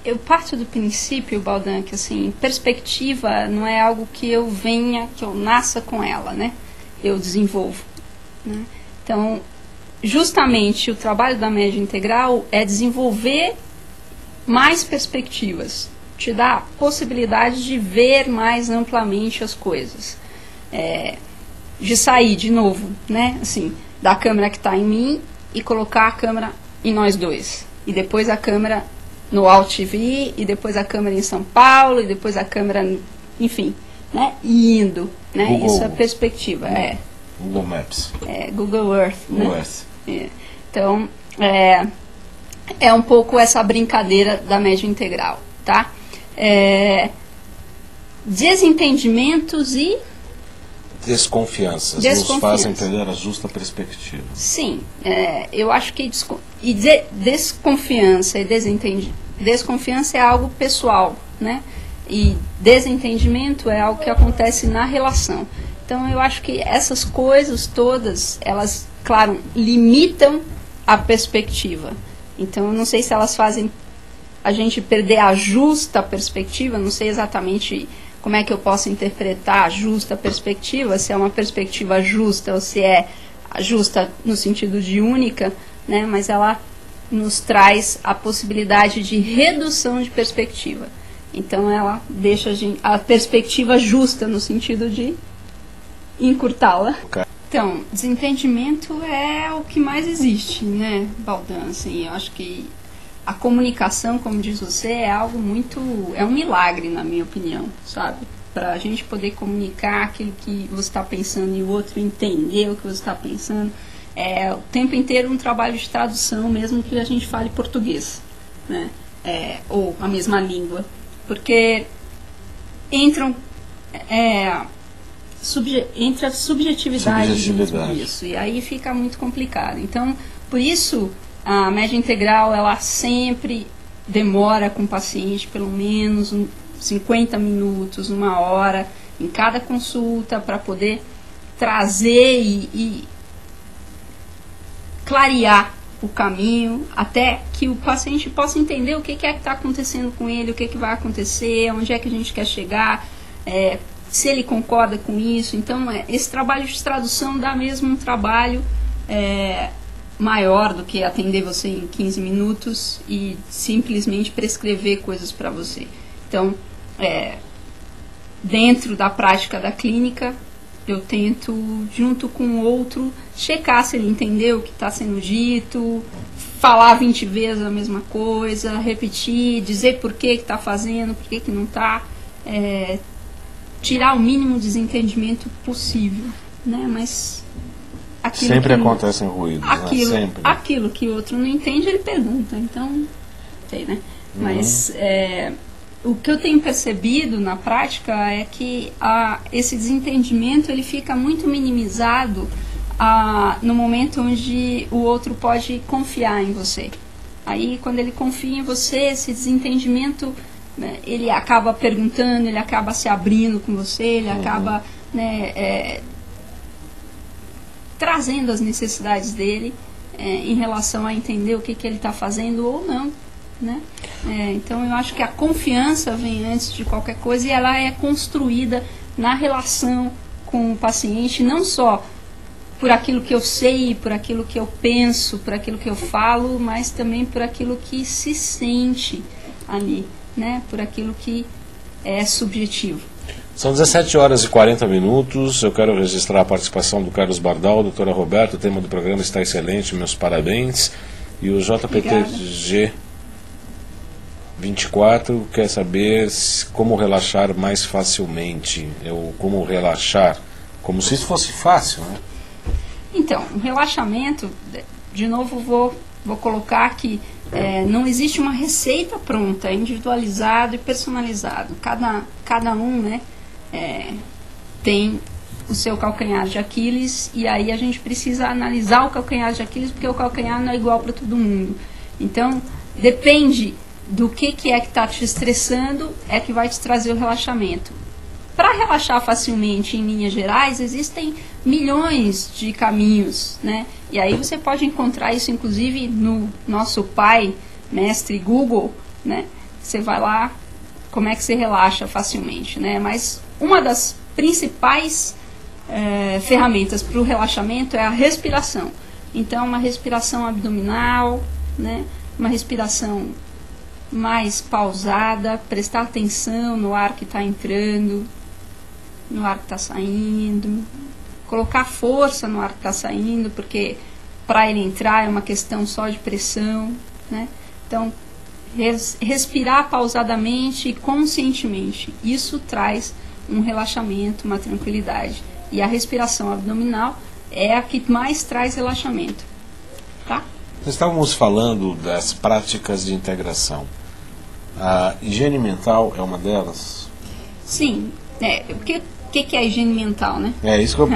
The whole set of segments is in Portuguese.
Eu parto do princípio, Baldan, que assim, perspectiva não é algo que eu nasça com ela, né? Eu desenvolvo, né? Então, justamente o trabalho da média integral é desenvolver mais perspectivas, te dá a possibilidade de ver mais amplamente as coisas, de sair de novo, né? Assim, da câmera que está em mim e colocar a câmera em nós dois, e depois a câmera no Alt TV, e depois a câmera em São Paulo, e depois a câmera, enfim, né? E indo, né? Google, isso é perspectiva, Google Maps. Google Earth, né? Google Earth. Então, é um pouco essa brincadeira da média integral, tá? Desentendimentos e desconfianças nos fazem entender a justa perspectiva. Sim, eu acho que desconfiança e desconfiança é algo pessoal, né? E desentendimento é algo que acontece na relação. Então eu acho que essas coisas todas, elas, claro, limitam a perspectiva. Então eu não sei se elas fazem a gente perder a justa perspectiva, não sei exatamente como é que eu posso interpretar a justa perspectiva, se é uma perspectiva justa ou se é justa no sentido de única, né? Mas ela nos traz a possibilidade de redução de perspectiva. Então ela deixa a perspectiva justa no sentido de encurtá-la. Okay. Então, desentendimento é o que mais existe, né, Baldan? Assim, eu acho que a comunicação, como diz você, é um milagre, na minha opinião, sabe? Para a gente poder comunicar aquilo que você está pensando e o outro entender o que você está pensando. O tempo inteiro um trabalho de tradução, mesmo que a gente fale português, né? Ou a mesma língua. Porque entram... entra a subjetividade nisso, e aí fica muito complicado. Então, por isso, a média integral, ela sempre demora com o paciente pelo menos 50 minutos, 1 hora, em cada consulta, para poder trazer e clarear o caminho, até que o paciente possa entender o que é que está acontecendo com ele, o que vai acontecer, onde é que a gente quer chegar, se ele concorda com isso. Então, esse trabalho de tradução dá mesmo um trabalho maior do que atender você em 15 minutos e simplesmente prescrever coisas para você. Então, dentro da prática da clínica, eu tento, junto com o outro, checar se ele entendeu o que está sendo dito, falar 20 vezes a mesma coisa, repetir, dizer por que está fazendo, por que não está, tirar o mínimo desentendimento possível, né? Mas sempre acontecem ruídos, sempre. Aquilo que o outro não entende, ele pergunta. Então, sei, né? Mas o que eu tenho percebido na prática é que esse desentendimento ele fica muito minimizado no momento onde o outro pode confiar em você. Aí, quando ele confia em você, esse desentendimento, né, ele acaba perguntando, ele acaba se abrindo com você, ele acaba, né, trazendo as necessidades dele em relação a entender o que ele está fazendo ou não, né? Então eu acho que a confiança vem antes de qualquer coisa, e ela é construída na relação com o paciente, não só por aquilo que eu sei, por aquilo que eu penso, por aquilo que eu falo, mas também por aquilo que se sente ali, né? Por aquilo que é subjetivo. São 17 horas e 40 minutos. Eu quero registrar a participação do Carlos Bardal, doutora Roberta. O tema do programa está excelente, meus parabéns. E o JPTG 24 quer saber como relaxar mais facilmente. Como relaxar, como se isso fosse fácil, né? Então, o relaxamento, de novo vou colocar que não existe uma receita pronta, é individualizado e personalizado. Cada um, né, tem o seu calcanhar de Aquiles, e aí a gente precisa analisar o calcanhar de Aquiles, porque o calcanhar não é igual para todo mundo. Então, depende do que está te estressando, que vai te trazer o relaxamento. Para relaxar facilmente, em linhas gerais, existem milhões de caminhos, né? E aí você pode encontrar isso, inclusive, no nosso pai, mestre Google, né? Você vai lá, como é que você relaxa facilmente, né? Mas uma das principais ferramentas para o relaxamento é a respiração. Então, uma respiração abdominal, né? Uma respiração mais pausada, prestar atenção no ar que está entrando, no ar que está saindo, colocar força no ar que está saindo, porque para ele entrar é uma questão só de pressão, né? Então, respirar pausadamente e conscientemente, isso traz um relaxamento, uma tranquilidade. E a respiração abdominal é a que mais traz relaxamento, tá? Nós estávamos falando das práticas de integração. A higiene mental é uma delas? Sim. O que é a higiene mental, né?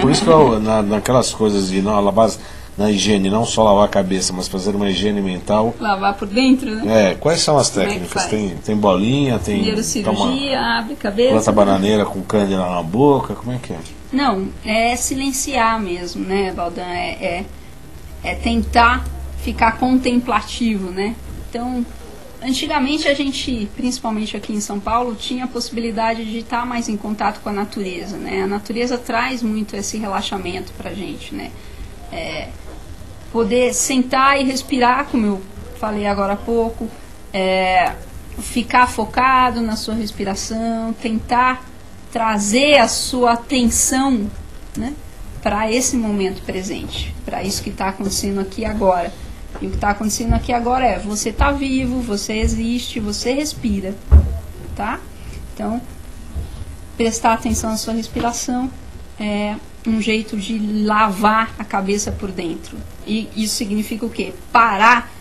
Por isso que eu, naquelas coisas de não lavar na higiene, não só lavar a cabeça, mas fazer uma higiene mental. Lavar por dentro, né? Quais são as técnicas? Tem bolinha, tem... Primeiro cirurgia, abre a cabeça. Planta bananeira com cândida na boca, como é que é? Não, é silenciar mesmo, né, Baldan? É tentar ficar contemplativo, né? Então, antigamente a gente, principalmente aqui em São Paulo, tinha a possibilidade de estar mais em contato com a natureza, né? A natureza traz muito esse relaxamento pra gente, né? Poder sentar e respirar, como eu falei agora há pouco, ficar focado na sua respiração, tentar trazer a sua atenção, né, para esse momento presente, para isso que está acontecendo aqui agora. E o que está acontecendo aqui agora é: você está vivo, você existe, você respira, tá? Então, prestar atenção na sua respiração é um jeito de lavar a cabeça por dentro. E isso significa o quê? Parar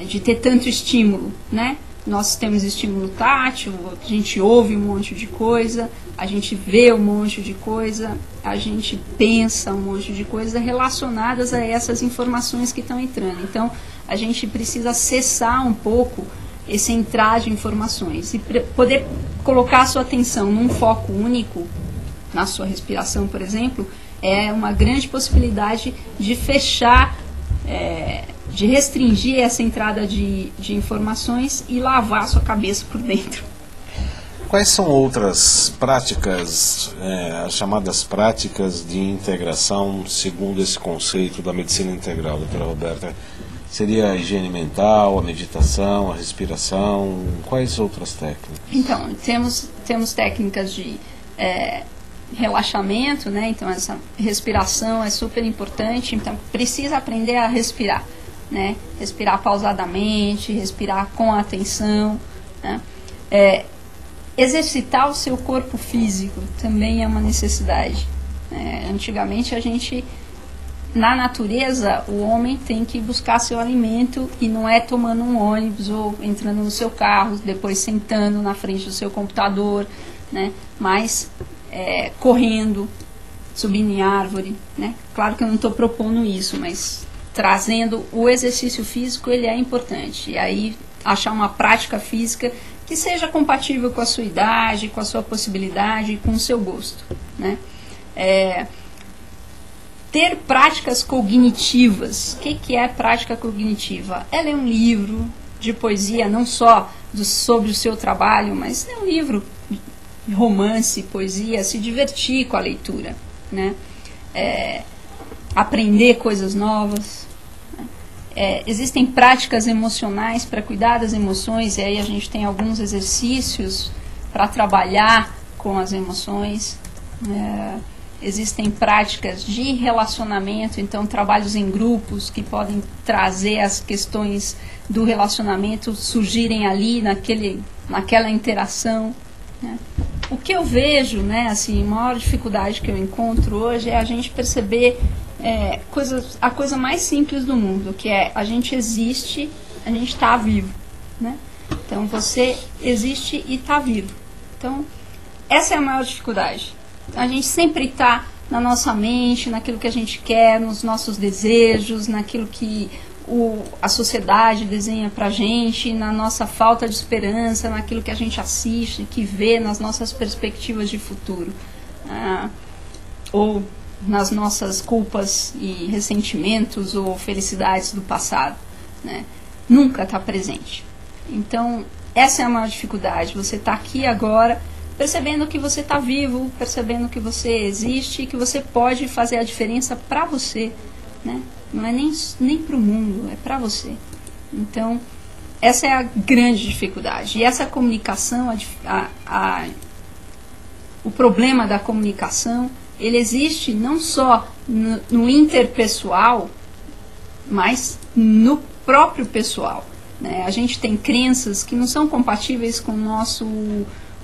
de ter tanto estímulo, né? Nós temos estímulo tátil, a gente ouve um monte de coisa, a gente vê um monte de coisa, a gente pensa um monte de coisa relacionadas a essas informações que estão entrando. Então, a gente precisa cessar um pouco esse entrar de informações e poder colocar a sua atenção num foco único, na sua respiração, por exemplo, é uma grande possibilidade de fechar, de restringir essa entrada de informações e lavar a sua cabeça por dentro. Quais são outras práticas, as chamadas práticas de integração, segundo esse conceito da medicina integral, doutora Roberta? Seria a higiene mental, a meditação, a respiração? Quais outras técnicas? Então, temos técnicas de relaxamento, né? Então, essa respiração é super importante. Então, precisa aprender a respirar, né? Respirar pausadamente, respirar com atenção, né? Exercitar o seu corpo físico também é uma necessidade. Antigamente na natureza, o homem tem que buscar seu alimento e não é tomando um ônibus ou entrando no seu carro, depois sentando na frente do seu computador, né? Mas correndo, subindo em árvore, né? Claro que eu não estou propondo isso, mas trazendo o exercício físico, ele é importante. E aí achar uma prática física que seja compatível com a sua idade, com a sua possibilidade e com o seu gosto, né? Ter práticas cognitivas. O que é prática cognitiva? É ler um livro de poesia, não só sobre o seu trabalho, mas ler um livro de romance, poesia, se divertir com a leitura, né? Aprender coisas novas. Existem práticas emocionais para cuidar das emoções, e aí a gente tem alguns exercícios para trabalhar com as emoções. Existem práticas de relacionamento, então trabalhos em grupos que podem trazer as questões do relacionamento surgirem ali naquela interação, né? O que eu vejo, né, assim, a maior dificuldade que eu encontro hoje é a gente perceber a coisa mais simples do mundo, que é: a gente existe, a gente está vivo, né? Então você existe e está vivo. Então essa é a maior dificuldade. A gente sempre está na nossa mente, naquilo que a gente quer, nos nossos desejos, naquilo que a sociedade desenha pra gente, na nossa falta de esperança, naquilo que a gente assiste, que vê, nas nossas perspectivas de futuro, ou nas nossas culpas e ressentimentos ou felicidades do passado, né? nunca está presente. Então, essa é a maior dificuldade, você está aqui agora, percebendo que você está vivo, percebendo que você existe, que você pode fazer a diferença para você, né? Não é nem para o mundo, é para você. Então, essa é a grande dificuldade. E essa comunicação, o problema da comunicação, ele existe não só no interpessoal, mas no próprio pessoal, né? A gente tem crenças que não são compatíveis com o nosso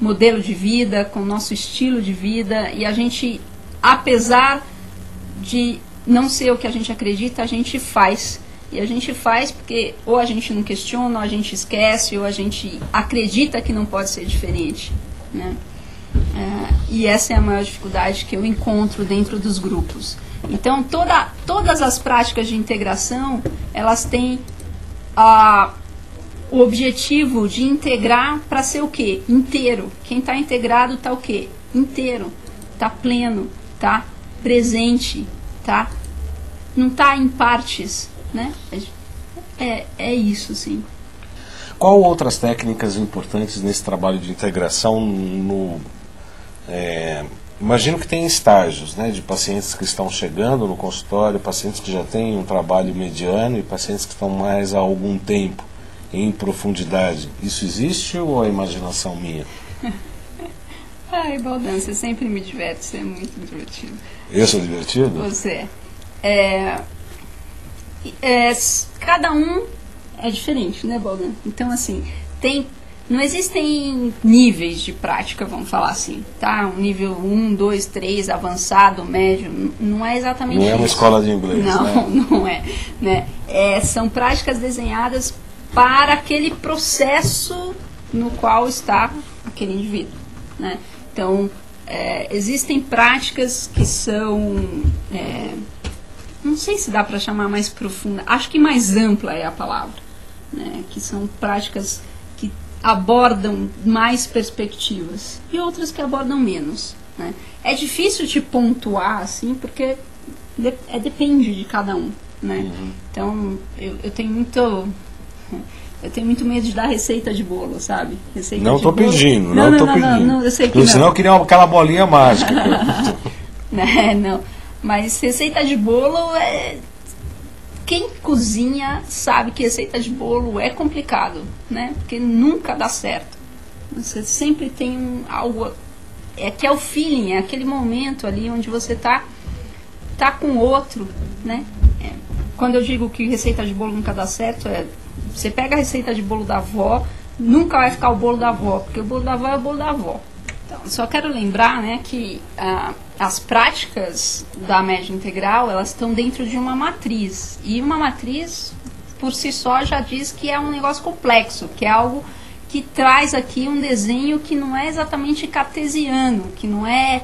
modelo de vida, com o nosso estilo de vida, e a gente, apesar de não ser o que a gente acredita, a gente faz. E a gente faz porque ou a gente não questiona, ou a gente esquece, ou a gente acredita que não pode ser diferente, né? E essa é a maior dificuldade que eu encontro dentro dos grupos. Então, todas as práticas de integração, elas têm o objetivo de integrar para ser o quê? Inteiro. Quem está integrado está o quê? Inteiro. Está pleno, está presente, tá? Não está em partes, né? É isso, sim. Qual outras técnicas importantes nesse trabalho de integração imagino que tem estágios, né, de pacientes que estão chegando no consultório, pacientes que já têm um trabalho mediano e pacientes que estão mais há algum tempo em profundidade. Isso existe ou é imaginação minha? Ai, Baldan, você sempre me diverte, você é muito divertido. Eu sou divertido? Você cada um é diferente, né, Baldan? Então, assim, não existem níveis de prática, vamos falar assim, tá? Um nível 1, 2, 3, avançado, médio, não é exatamente isso. Não é uma escola de inglês, não, né? Não é, né? São práticas desenhadas para aquele processo no qual está aquele indivíduo, né? Então, existem práticas que são, não sei se dá para chamar mais profunda, acho que mais ampla é a palavra, né? Que são práticas que abordam mais perspectivas e outras que abordam menos, né? É difícil te pontuar assim, porque depende de cada um, né? Uhum. Então, eu tenho muito medo de dar receita de bolo, sabe? Receita não estou pedindo, não, pedindo. Eu sei que senão eu queria aquela bolinha mágica. Não, mas receita de bolo quem cozinha sabe que receita de bolo é complicado, né? Porque nunca dá certo. Você sempre tem algo, que é o feeling, é aquele momento ali onde você tá com o outro, né? Quando eu digo que receita de bolo nunca dá certo, você pega a receita de bolo da avó, nunca vai ficar o bolo da avó, porque o bolo da avó é o bolo da avó. Então, só quero lembrar, né, que as práticas da média integral, elas estão dentro de uma matriz. E uma matriz, por si só, já diz que é um negócio complexo, que é algo que traz aqui um desenho que não é exatamente cartesiano, que não é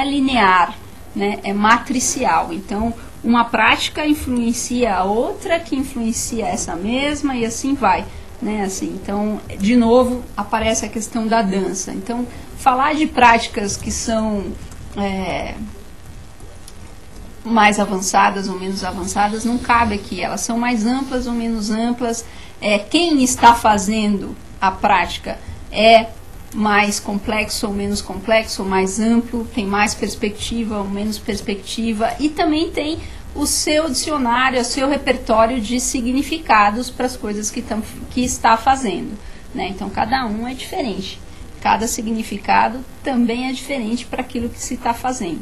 linear, né, é matricial. Então, uma prática influencia a outra, que influencia essa mesma, e assim vai, né, assim. Então, de novo, aparece a questão da dança. Então, falar de práticas que são mais avançadas ou menos avançadas não cabe aqui. Elas são mais amplas ou menos amplas. Quem está fazendo a prática é mais complexo ou menos complexo, mais amplo, tem mais perspectiva ou menos perspectiva, e também tem o seu dicionário, o seu repertório de significados para as coisas que está fazendo, né? Então, cada um é diferente. Cada significado também é diferente para aquilo que se está fazendo.